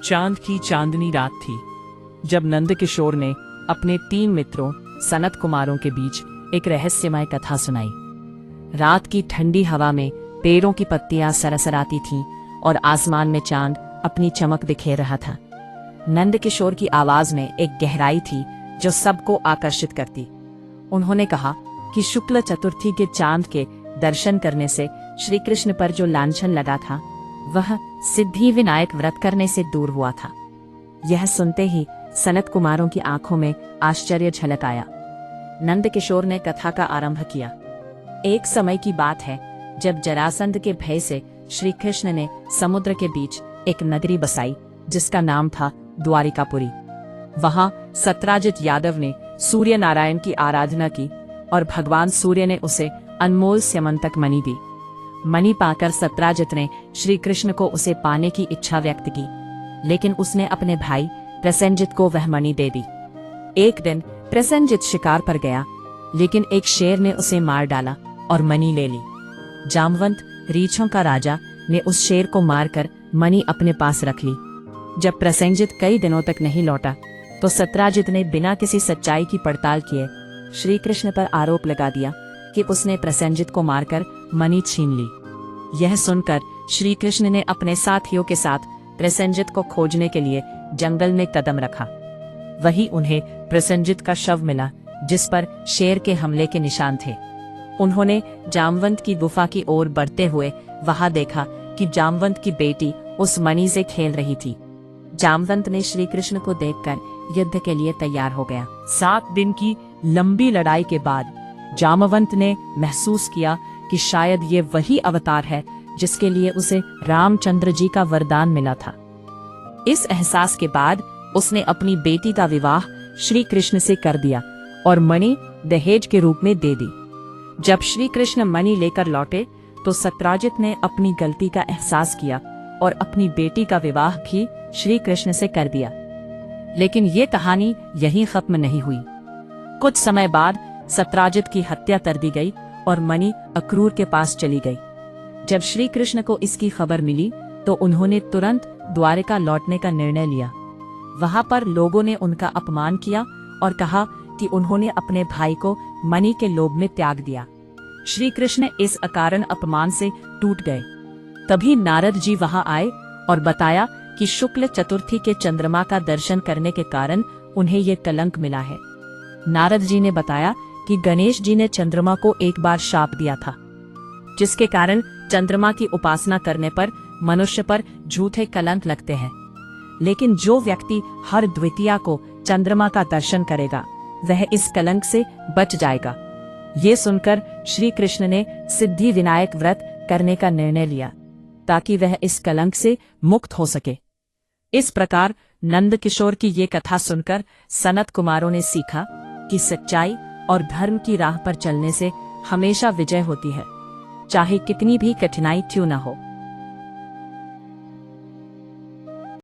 चांद की चांदनी रात थी जब नंद किशोर ने अपने 3 मित्रों सनत कुमारों के बीच एक रहस्यमय कथा सुनाई। रात की ठंडी हवा में पेड़ों की पत्तियां सरसराती थीं और आसमान में चांद अपनी चमक बिखेर रहा था। नंद किशोर की आवाज में एक गहराई थी जो सबको आकर्षित करती। उन्होंने कहा कि शुक्ल चतुर्थी के चांद के दर्शन करने से श्री कृष्ण पर जो लांछन लगा था वह सिद्धि विनायक व्रत करने से दूर हुआ था। यह सुनते ही सनत कुमारों की आंखों में आश्चर्य झलक आया। नंद किशोर ने कथा का आरंभ किया। एक समय की बात है जब जरासंध के भय से श्री कृष्ण ने समुद्र के बीच एक नगरी बसाई जिसका नाम था द्वारिकापुरी। वहां सत्राजित यादव ने सूर्य नारायण की आराधना की और भगवान सूर्य ने उसे अनमोल स्यमंतक मणि दी। मणि पाकर सत्राजित ने श्री कृष्ण को उसे पाने की इच्छा व्यक्त की, लेकिन उसने अपने भाई प्रसेनजित को वह मणि दे दी। एक दिन प्रसेनजित शिकार पर गया, लेकिन एक शेर ने उसे मार डाला और मणि ले ली। जामवंत रीछों का राजा ने उस शेर को मारकर मणि अपने पास रख ली। जब प्रसेनजित कई दिनों तक नहीं लौटा तो सत्राजित ने बिना किसी सच्चाई की पड़ताल किए श्री कृष्ण पर आरोप लगा दिया कि उसने प्रसेनजित को मारकर मणि छीन ली। यह सुनकर श्री कृष्ण ने अपने साथियों के साथ प्रसेनजित को खोजने के लिए जंगल में कदम रखा। वहीं उन्हें प्रसेनजित का शव मिला जिस पर शेर के हमले के निशान थे। उन्होंने जामवंत की गुफा की ओर बढ़ते हुए वहां देखा कि जामवंत की बेटी उस मणि से खेल रही थी। जामवंत ने श्री कृष्ण को देखकर युद्ध के लिए तैयार हो गया। 7 दिन की लंबी लड़ाई के बाद जामवंत ने महसूस किया कि शायद ये वही अवतार है जिसके लिए उसे रामचंद्र जी का वरदान मिला था। इस एहसास के बाद उसने अपनी बेटी का विवाह श्री कृष्ण से कर दिया और मणि दहेज के रूप में दे दी। जब श्री कृष्ण मणि लेकर लौटे तो सत्राजित ने अपनी गलती का एहसास किया और अपनी बेटी का विवाह भी श्री कृष्ण से कर दिया। लेकिन ये कहानी यहीं खत्म नहीं हुई। कुछ समय बाद सत्राजित की हत्या कर दी गई और मणि अक्रूर के पास चली गई। जब श्री कृष्ण को इसकी खबर मिली तो उन्होंने तुरंत द्वारिका लौटने का निर्णय लिया। वहां पर लोगों ने उनका अपमान किया और कहा कि उन्होंने अपने भाई को मणि के लोभ में त्याग दिया। श्री कृष्ण इस अकारण अपमान से टूट गए। तभी नारद जी वहां आए और बताया कि शुक्ल चतुर्थी के चंद्रमा का दर्शन करने के कारण उन्हें ये कलंक मिला है। नारद जी ने बताया कि गणेश जी ने चंद्रमा को एक बार शाप दिया था, जिसके कारण चंद्रमा की उपासना करने पर मनुष्य पर झूठे कलंक लगते हैं। लेकिन जो व्यक्ति हर द्वितीया को चंद्रमा का दर्शन करेगा वह इस कलंक से बच जाएगा। ये सुनकर श्री कृष्ण ने सिद्धि विनायक व्रत करने का निर्णय लिया ताकि वह इस कलंक से मुक्त हो सके। इस प्रकार नंद किशोर की ये कथा सुनकर सनत कुमारों ने सीखा कि सच्चाई और धर्म की राह पर चलने से हमेशा विजय होती है, चाहे कितनी भी कठिनाई क्यों न हो।